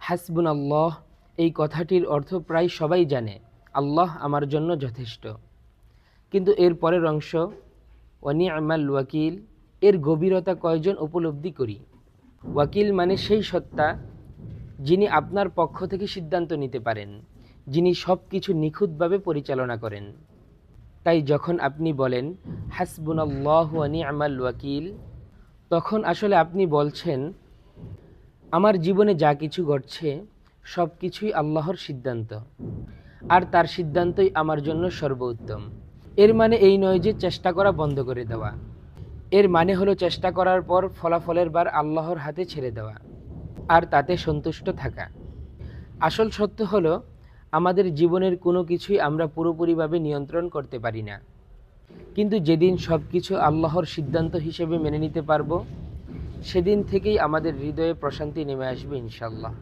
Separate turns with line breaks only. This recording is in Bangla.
হাসবুনাল্লাহ এই কথাটির অর্থ প্রায় সবাই জানে, আল্লাহ আমার জন্য যথেষ্ট। কিন্তু এর পরের অংশ ওয়া নি'মাল ওয়াকিল, এর গভীরতা কয়জন উপলব্ধি করি? ওয়াকিল মানে সেই সত্তা যিনি আপনার পক্ষ থেকে সিদ্ধান্ত নিতে পারেন, যিনি সব কিছু নিখুঁতভাবে পরিচালনা করেন। তাই যখন আপনি বলেন হাসবুনাল্লাহু ওয়া নি'মাল ওয়াকিল, তখন আসলে আপনি বলছেন আমার জীবনে যা কিছু ঘটছে সব কিছুই আল্লাহর সিদ্ধান্ত, আর তার সিদ্ধান্তই আমার জন্য সর্বোত্তম। এর মানে এই নয় যে চেষ্টা করা বন্ধ করে দেওয়া, এর মানে হলো চেষ্টা করার পর ফলাফলের ভার আল্লাহর হাতে ছেড়ে দেওয়া আর তাতে সন্তুষ্ট থাকা। আসল সত্য হলো আমাদের জীবনের কোনো কিছুই আমরা পুরোপুরিভাবে নিয়ন্ত্রণ করতে পারি না, কিন্তু যেদিন সব কিছু আল্লাহর সিদ্ধান্ত হিসেবে মেনে নিতে পারবো, সেদিন থেকেই আমাদের হৃদয়ে প্রশান্তি নেমে আসবে ইনশাআল্লাহ।